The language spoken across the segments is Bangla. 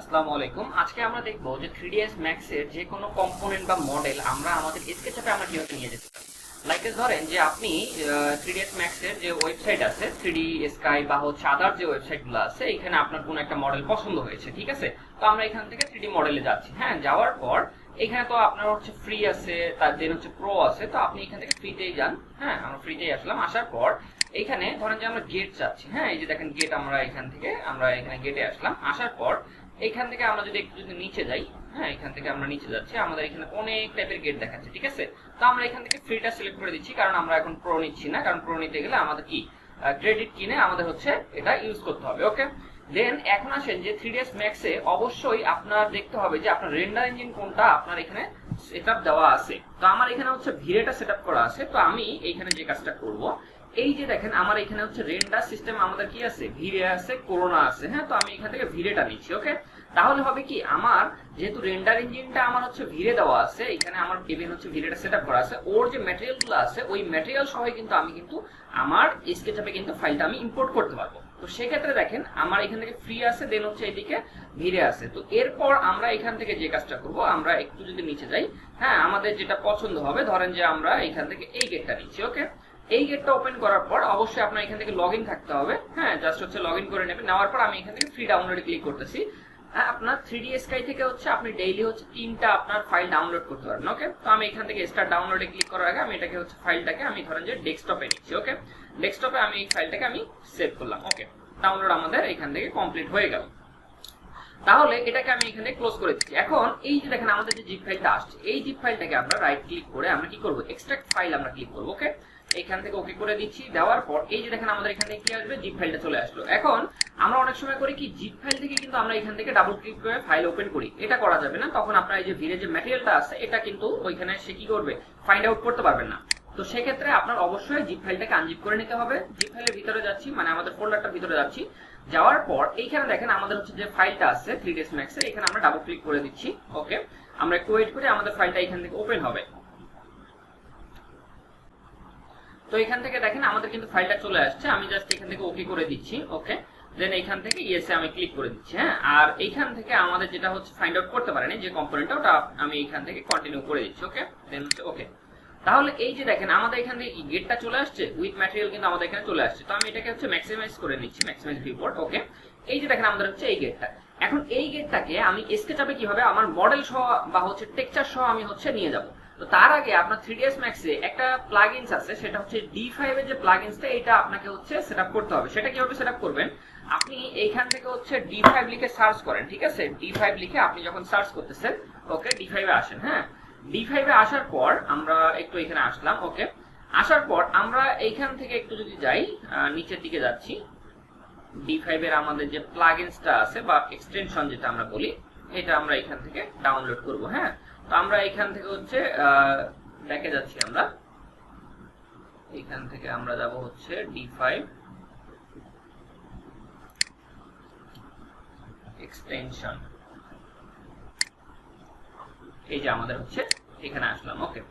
আসসালামু আলাইকুম। আজকে আমরা দেখব যে 3ds Max এর যে কোনো কম্পোনেন্ট বা মডেল আমরা আমাদের স্কেচআপে আমরা কিভাবে নিয়ে যেতে পারি। লাইক ধরেন যে আপনি 3ds Max এর যে ওয়েবসাইট আছে 3D Sky বা হচ্ছে আদার যে ওয়েবসাইটগুলো আছে, এখানে আপনার কোনো একটা মডেল পছন্দ হয়েছে, ঠিক আছে। তো আমরা এখান থেকে 3D মডেলে যাচ্ছি। হ্যাঁ, যাওয়ার পর এখানে তো আপনার হচ্ছে ফ্রি আছে, তার দেন হচ্ছে প্রো আছে। তো আপনি এখান থেকে ফ্রিতেই যান। হ্যাঁ, আমরা ফ্রিতেই আসলাম। আসার পর এইখানে ধরেন যে আমরা গেট চাচ্ছি। হ্যাঁ, এই যে দেখেন গেট, আমরা এখানে গেটে আসলাম। আসার পর এইখান থেকে আমরা যদি নিচে যাই, হ্যাঁ এখান থেকে আমরা নিচে যাচ্ছি, আমাদের এখানে অনেক টাইপের গেট দেখাচ্ছে, ঠিক আছে। তো আমরা এখান থেকে ফ্রিটা সিলেক্ট করে দিচ্ছি, কারণ আমরা এখন প্রো নিচ্ছি না, কারণ প্রো নিতে গেলে আমাদের কি ক্রেডিট কিনে আমাদের হচ্ছে এটা ইউজ করতে হবে। ওকে, দেন এখন আসেন যে 3ds Max এ অবশ্যই আপনার দেখতে হবে যে আপনার রেন্ডার ইঞ্জিন কোনটা আপনার এখানে সেটআপ দেওয়া আছে। তো আমার এখানে হচ্ছে ভিরেটা সেটআপ করা আছে। তো আমি এইখানে যে কাজটা করব, এই যে দেখেন আমার এখানে হচ্ছে রেন্ডার সিস্টেম আমাদের কি আছে, ভিরে আছে, করোনা আছে। হ্যাঁ, তো আমি এখান থেকে ভিরেটা নিচ্ছি। ওকে, তাহলে হবে কি, আমার যেহেতু রেন্ডার ইঞ্জিনটা আমার হচ্ছে ভিরে দেওয়া আছে, এখানে আমার কেবিন হচ্ছে ভিরেটা সেটআপ করা আছে, ওর যে ম্যাটেরিয়াল গুলো আছে ওই ম্যাটেরিয়াল সহ কিন্তু আমি আমার স্কেচআপে কিন্তু ফাইলটা আমি ইম্পোর্ট করতে পারবো। তো সেক্ষেত্রে দেখেন আমার এখান থেকে ফ্রি আছে, দেন হচ্ছে এদিকে ভিরে আছে। তো এরপর আমরা এখান থেকে যে কাজটা করব, আমরা একটু যদি নিচে যাই, হ্যাঁ আমাদের যেটা পছন্দ হবে, ধরেন যে আমরা এখান থেকে এই গেটটা নিচ্ছি। ওকে, এই গেটটা ওপেন করার পর অবশ্যই আপনার এখান থেকে লগ ইন থাকতে হবে। হ্যাঁ, জাস্ট হচ্ছে লগ ইন করে নেবেন। নেওয়ার পর আমি এখান থেকে ফ্রি ডাউনলোডে ক্লিক করতেছি। হ্যাঁ, আপনার 3D Sky থেকে হচ্ছে আপনি ডেইলি হচ্ছে 3টা আপনার ফাইল ডাউনলোড করতে পারবেন। ওকে, তো আমি এখান থেকে স্টার্ট ডাউনলোডে ক্লিক করার আগে আমি এটাকে হচ্ছে ফাইলটাকে আমি ধরেন যে ডেস্কটপে নিচ্ছি। ওকে, ডেস্কটপে আমি এই ফাইলটাকে আমি সেভ করলাম। ওকে, ডাউনলোড আমাদের এখান থেকে কমপ্লিট হয়ে গেল। তাহলে এটাকে আমি এখানে ক্লোজ করে দিচ্ছি। এখন এই যে দেখেন আমাদের যে জিপ ফাইলটা আসছে, এই জিপ ফাইলটাকে আমরা রাইট ক্লিক করে আমরা কি করব, এক্সট্রাক্ট ফাইল আমরা ক্লিক করব। ওকে, এখান থেকে ওকে করে দিচ্ছি। দেওয়ার পর এই যে দেখেন আমাদের এখানে কি আসবে, জিপ ফাইলটা চলে আসলো। এখন আমরা অনেক সময় করি কি, জিপ ফাইল থেকে কিন্তু আমরা এখান থেকে ডাবল ক্লিক করে ফাইল ওপেন করি, এটা করা যাবে না। তখন আপনার এই যে ভিরে যে ম্যাটেরিয়ালটা আছে এটা কিন্তু ওইখানে সে কি করবে, ফাইন্ড আউট করতে পারবেন না। তো সেক্ষেত্রে আপনার অবশ্যই জিপ ফাইলটাকে আনজিপ করে নিতে হবে। জিপ ফাইলের ভিতরে যাচ্ছি, মানে আমাদের ফোল্ডারটার ভিতরে যাচ্ছি। যাওয়ার পর এইখানে দেখেন আমাদের হচ্ছে যে ফাইলটা আছে 3ds Max এ, এখানে আমরা ডাবল ক্লিক করে দিচ্ছি। ওকে, আমরা একটু ওয়েট করি, আমাদের ফাইলটা এখান থেকে ওপেন হবে। তো এখান থেকে দেখেন আমাদের কিন্তু ফাইলটা চলে আসছে। আমি জাস্ট এখান থেকে ওকে করে দিচ্ছি। ওকে, দেন এইখান থেকে ইয়েসে আমি ক্লিক করে দিচ্ছি। হ্যাঁ, আর এইখান থেকে আমাদের যেটা হচ্ছে ফাইন্ড আউট করতে পারেনি যে কম্পোনেন্টটা, ওটা আমি এইখান থেকে কন্টিনিউ করে দিচ্ছি। ওকে, দেন হচ্ছে ওকে। তাহলে এই যে দেখেন আমাদের এখান থেকে গেটটা চলে আসছে, উইথ ম্যাটেরিয়াল কিন্তু আমাদের এখানে চলে আসছে। তো আমি এটাকে হচ্ছে ম্যাক্সিমাইজ করে নিচ্ছি, ম্যাক্সিমাইজ ভিউপোর্ট। ওকে, এই যে দেখেন আমাদের হচ্ছে এই গেটটা। এখন এই গেটটাকে আমি স্কেচআপে কিভাবে আমার মডেল সহ বা হচ্ছে টেক্সচার সহ আমি হচ্ছে নিয়ে যাব। তো তার আগে আপনার 3ds Max এ একটা প্লাগইনস আছে, সেটা হচ্ছে D5 এর যে প্লাগইনসটা, এটা আপনাকে হচ্ছে সেটআপ করতে হবে। সেটা কিভাবে সেটআপ করবেন, আপনি এইখান থেকে হচ্ছে D5 লিখে সার্চ করেন, ঠিক আছে। D5 লিখে আপনি যখন সার্চ করতেছেন, ওকে D5 এ আসেন। হ্যাঁ, D5 এ আসার পর আমরা একটু এখানে আসলাম। ওকে, আসার পর আমরা এইখান থেকে একটু যদি যাই, নিচের দিকে যাচ্ছি, D5 এর আমাদের যে প্লাগইনসটা আছে বা এক্সটেনশন যেটা আমরা বলি, এটা আমরা এখান থেকে ডাউনলোড করব। হ্যাঁ, তো আমরা এখান থেকে হচ্ছে ব্যাকে যাচ্ছি, আমরা এখান থেকে আমরা যাব হচ্ছে D5 এক্সটেনশন, এই যে আমাদের হচ্ছে এখানে আসলাম। ওকে,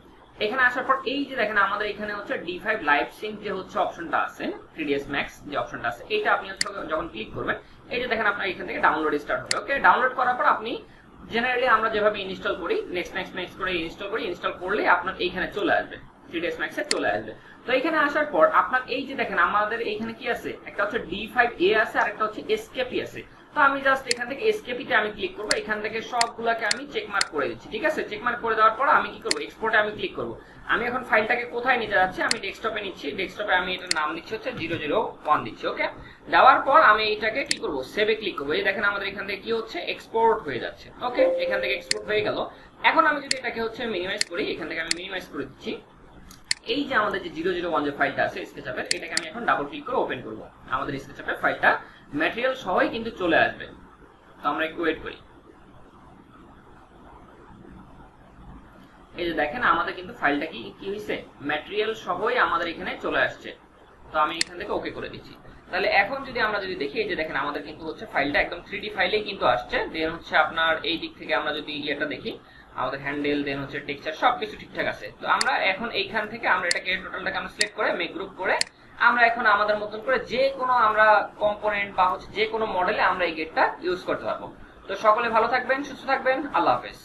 এখানে আসার পর এই যে দেখেন আমাদের এখানে হচ্ছে D5 লাইভ সিঙ্ক যে হচ্ছে অপশনটা আছে, 3ds Max যে অপশনটা আছে, এটা আপনি হচ্ছে যখন ক্লিক করবেন, এই যে দেখেন আপনার এখান থেকে ডাউনলোড স্টার্ট হবে। ওকে, ডাউনলোড করার পর আপনি জেনারেলি আমরা যেভাবে ইনস্টল করি, নেক্সট নেক্সট নেক্সট করে ইনস্টল করলে আপনার এইখানে চলে আসবে, 3ds Max এ চলে আসবে। তো এখানে আসার পর আপনার এই যে দেখেন আমাদের এইখানে কি আছে, একটা হচ্ছে D5A আছে আর একটা হচ্ছে এসকেপি আছে। তো আমি জাস্ট এখান থেকে এসকেপিতে আমি ক্লিক করব, এখান থেকে সবগুলোকে আমি চেক মার্ক করে দিচ্ছি, ঠিক আছে। চেক মার্ক করে দেওয়ার পর আমি কি করব, এক্সপোর্টে আমি ক্লিক করব। আমি এখন ফাইলটাকে কোথায় নিতে যাচ্ছি, আমি ডেস্কটপে নিচ্ছি। ডেস্কটপে আমি এটার নাম দিচ্ছি হচ্ছে 001 দিচ্ছি। ওকে, দেওয়ার পর আমি এইটাকে কি করব, সেভে ক্লিক করব। এই দেখেন আমাদের এখান থেকে কি হচ্ছে, এক্সপোর্ট হয়ে যাচ্ছে। ওকে, এখান থেকে এক্সপোর্ট হয়ে গেল। এখন আমি যদি এটাকে হচ্ছে মিনিমাইজ করি, এখান থেকে আমি মিনিমাইজ করে দিচ্ছি। এই যে আমাদের যে 001 যে ফাইলটা আছে স্কেচআপের, এটাকে আমি এখন ডাবল ক্লিক করে ওপেন করব। আমাদের স্কেচআপের ফাইলটা ম্যাটেরিয়াল সহই কিন্তু চলে আসবে। তো আমরা একটু ওয়েট করি। এই যে দেখেন আমাদের কিন্তু ফাইলটা কি হইছে, ম্যাটেরিয়াল সহই আমাদের এখানে চলে আসছে। তো আমি এখান থেকে ওকে করে দিচ্ছি। তাহলে এখন যদি আমরা দেখি, এই যে দেখেন আমাদের কিন্তু হচ্ছে ফাইলটা একদম 3D ফাইলেই কিন্তু আসছে। দেন হচ্ছে আপনার এই দিক থেকে আমরা যদি এটা দেখি, আমাদের হ্যান্ডেল, দেন হচ্ছে টেক্সচার সবকিছু ঠিকঠাক আছে। তো আমরা এখন এইখান থেকে আমরা এটাকে টোটালটাকে আমরা সিলেক্ট করে মেক গ্রুপ করে আমরা এখন আমাদের মতন করে যে কোনো আমরা কম্পোনেন্ট বা হচ্ছে যে কোনো মডেলে আমরা এই গেটটা ইউজ করতে পারবো। তো সকলে ভালো থাকবেন, সুস্থ থাকবেন, আল্লাহ হাফেজ।